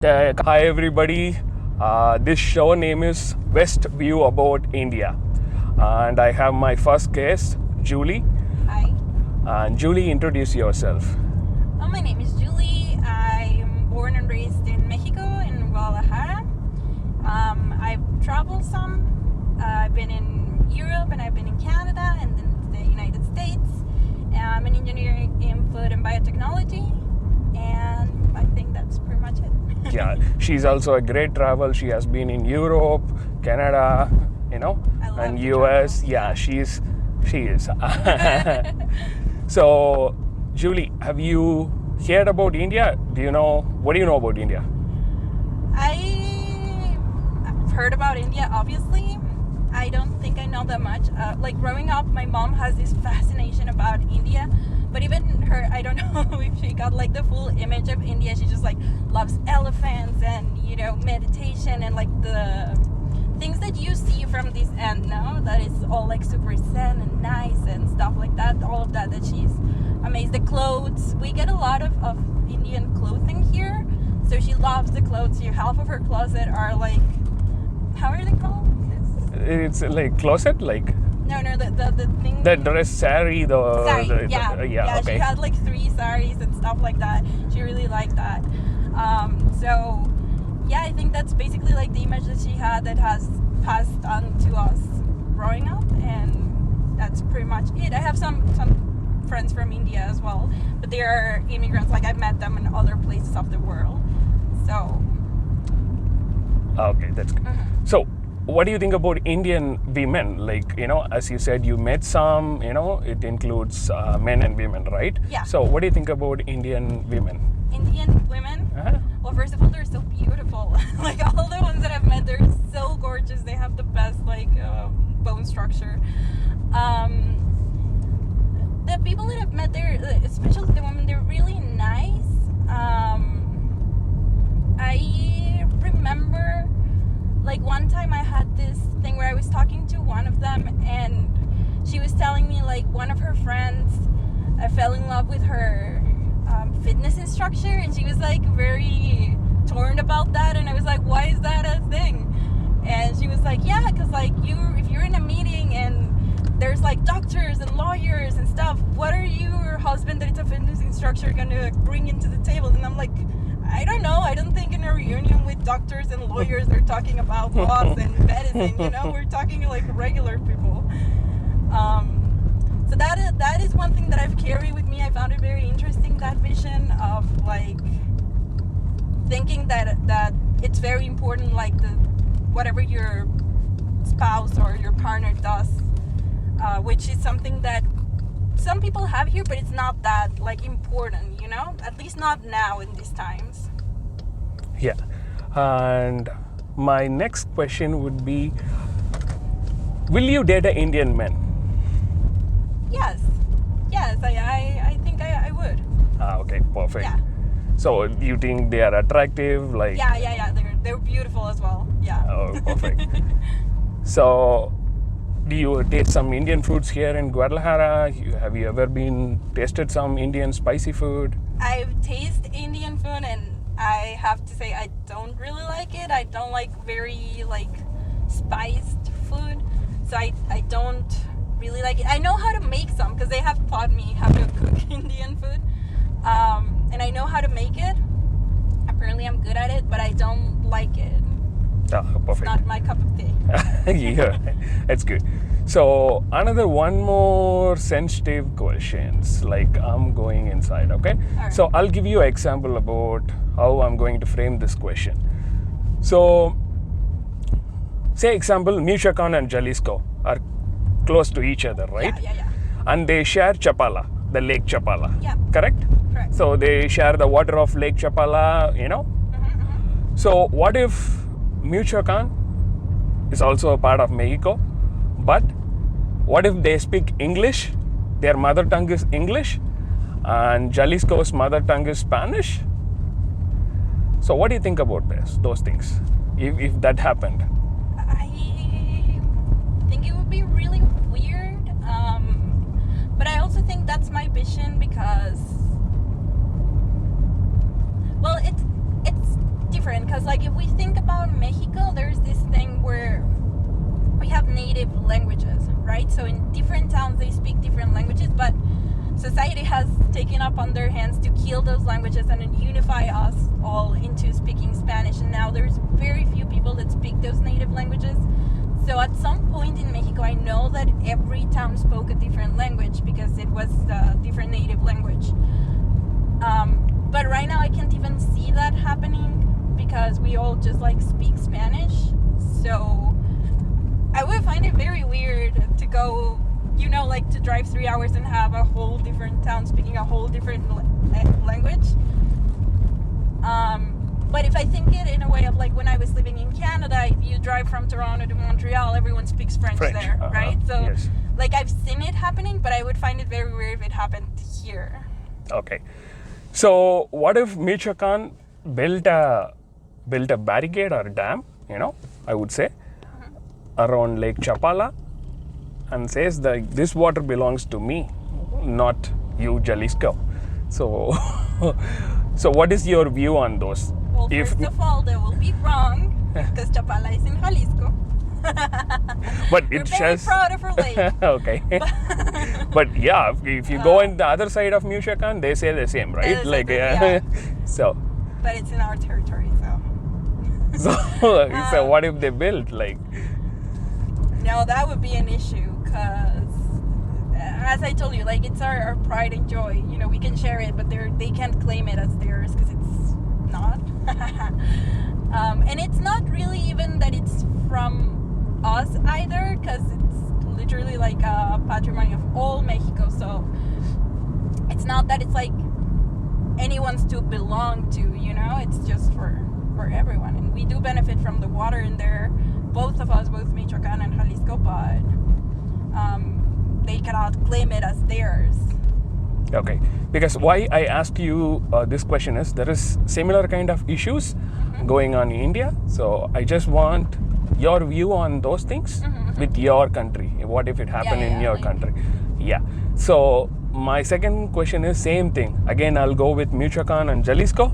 Hi everybody, this show name is West View About India, and I have my first guest, Julie. Hi. And Julie, introduce yourself. Oh, my name is Julie. I'm born and raised in Mexico, in Guadalajara. I've traveled some. I've been in Europe and I've been in Canada and in the United States. I'm an engineer in food and biotechnology, and I think that's pretty much it. Yeah, she's also a great travel. She has been in Europe, Canada, and US. Travel. Yeah, she is. So, Julie, have you heard about India? What do you know about India? I've heard about India, obviously. I don't think I know that much. Like growing up, my mom has this fascination about India, but even her, I don't know if she got like the full image of India. She just like loves elephants and meditation and like the things that you see from this end now, that is all like super zen and nice and stuff like that. All of that she's amazed. The clothes, we get a lot of Indian clothing here, so she loves the clothes. Half of her closet are like, how are they called? It's like closet, like no, the thing. The dress, saree, Saree, yeah. Okay. She had like 3 saris and stuff like that. She really liked that. So yeah, I think that's basically like the image that she had that has passed on to us growing up, and that's pretty much it. I have some friends from India as well, but they are immigrants. Like I've met them in other places of the world. So okay, that's good. Mm-hmm. So what do you think about Indian women? Like, as you said, you met some, it includes men and women, right? Yeah. So what do you think about Indian women? Indian women? Uh-huh. Well, first of all, they're so beautiful. Like all the ones that I've met, they're so gorgeous. They have the best bone structure. The people that I've met there, especially the women, they're really nice. I remember like one time I had this thing where I was talking to one of them, and she was telling me like one of her friends fell in love with her fitness instructor, and she was like very torn about that, and I was like, why is that a thing? And she was like, yeah, because like if you're in a meeting and there's like doctors and lawyers and stuff, what are you or your husband that is a fitness instructor gonna bring into the table? And I'm like, I don't know. I don't think in a reunion with doctors and lawyers they're talking about laws and medicine. We're talking like regular people. So that is one thing that I've carried with me. I found it very interesting, that vision of like thinking that it's very important, like whatever your spouse or your partner does, which is something that some people have here, but it's not that like important, at least not now in these times. Yeah. And my next question would be, will you date an Indian man? Yes, I think I would. Okay, perfect. Yeah. So you think they are attractive? Like Yeah. They're beautiful as well. Yeah. Oh, perfect. So, do you taste some Indian foods here in Guadalajara? Have you ever tasted some Indian spicy food? I've tasted Indian food, and I have to say I don't really like it. I don't like very spiced food, so I don't really like it. I know how to make some because they have taught me how to cook Indian food, and I know how to make it. Apparently I'm good at it, but I don't like it. Oh, perfect. It's not my cup of tea. Yeah, it's good. So one more sensitive questions, like I'm going inside, okay? Right. So I'll give you an example about how I'm going to frame this question. So, say example, Michoacan and Jalisco are close to each other, right? Yeah. And they share Chapala, the Lake Chapala. Yeah. Correct? Correct. So they share the water of Lake Chapala, Mm-hmm. So what if Michoacan is also a part of Mexico, but what if they speak English, their mother tongue is English, and Jalisco's mother tongue is Spanish? So what do you think about those things, if that happened? I think it would be really weird, but I also think that's my vision because, well, it's different. Mexico, there's this thing where we have native languages, right? So in different towns, they speak different languages, but society has taken up on their hands to kill those languages and then unify us all into speaking Spanish. And now there's very few people that speak those native languages. So at some point in Mexico, I know that every town spoke a different language because it was a different native language. But right now I can't even see that happening because we all just like speak Spanish. So I would find it very weird to go, you know, like to drive 3 hours and have a whole different town speaking a whole different language. But if I think it in a way of like when I was living in Canada, if you drive from Toronto to Montreal, everyone speaks French there, right? So yes. like I've seen it happening, but I would find it very weird if it happened here. Okay. So what if Michoacan built a barricade or a dam, you know, I would say, around Lake Chapala and says that this water belongs to me, not you, Jalisco. So, so what is your view on those? Well, first of all, they will be wrong because Chapala is in Jalisco. But We're it very says proud of our lake. okay. But yeah, if you go in the other side of Michoacan, they say the same, right? They Like say yeah. So. But it's in our territory, so. So what if they built like? No, that would be an issue because, as I told you, like it's our pride and joy. You know, we can share it, but they can't claim it as theirs because it's not. And it's not really even that it's from us either, because it's literally like a patrimony of all Mexico. So it's not that it's like anyone's to belong to. You know, it's just for everyone, and we do benefit from the water in there. Both of us, both Michoacan and Jalisco, but they cannot claim it as theirs. Okay, because why I ask you this question is there is similar kind of issues going on in India. So I just want your view on those things with your country. What if it happened in your country? Yeah. So my second question is same thing. Again, I'll go with Michoacan and Jalisco.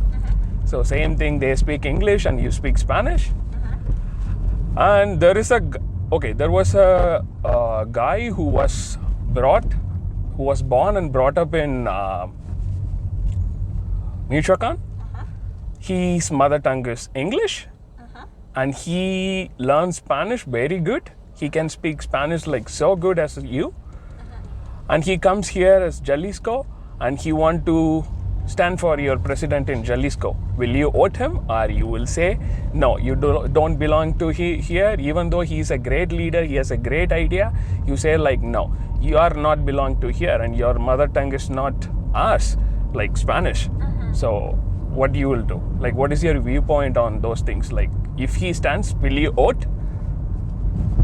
So same thing. They speak English and you speak Spanish. And there was a guy who was born and brought up in Michoacan. His mother tongue is English, and he learned Spanish very good. He can speak Spanish like so good as you. And he comes here as Jalisco, and he want to stand for your president in Jalisco. Will you vote him, or you will say, no, you don't belong to here, even though he is a great leader, he has a great idea, you say like, no, you are not belong to here, and your mother tongue is not ours, like Spanish. So what you will do? Like, what is your viewpoint on those things? Like, if he stands, will you vote?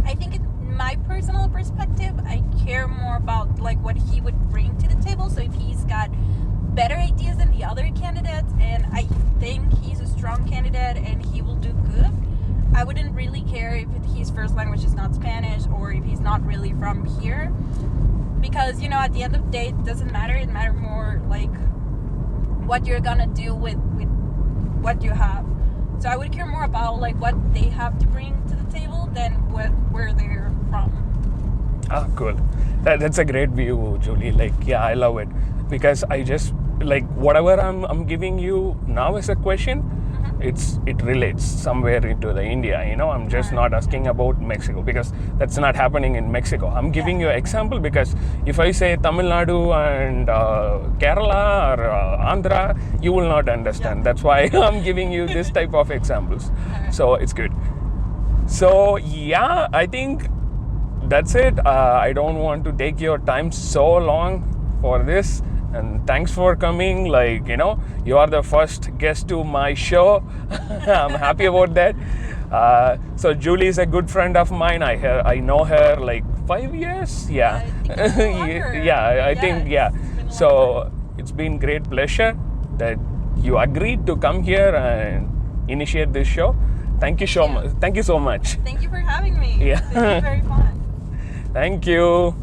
I think in my personal perspective, I care more about like what he would bring to the table. So if he's got better ideas than the other candidates, and I think he's a strong candidate and he will do good, I wouldn't really care if his first language is not Spanish or if he's not really from here, because you know, at the end of the day, it doesn't matter. It matters more like what you're gonna do with what you have. So I would care more about like what they have to bring to the table than where they're from. Ah, cool. That's a great view, Julie. Like, yeah, I love it, because I just like whatever I'm giving you now as a question, it relates somewhere into the India. You know, I'm just not asking about Mexico because that's not happening in Mexico. I'm giving you an example because if I say Tamil Nadu and Kerala or Andhra, you will not understand. That's why I'm giving you this type of examples. So it's good. So yeah, I think that's it. I don't want to take your time so long for this. And thanks for coming. Like, you know, you are the first guest to my show. I'm happy about that. So Julie is a good friend of mine. I know her like 5 years. Yeah. I think. So it's been great pleasure that you agreed to come here and initiate this show. Thank you so much. Thank you so much. Thank you for having me. Yeah. This is very fun. Thank you.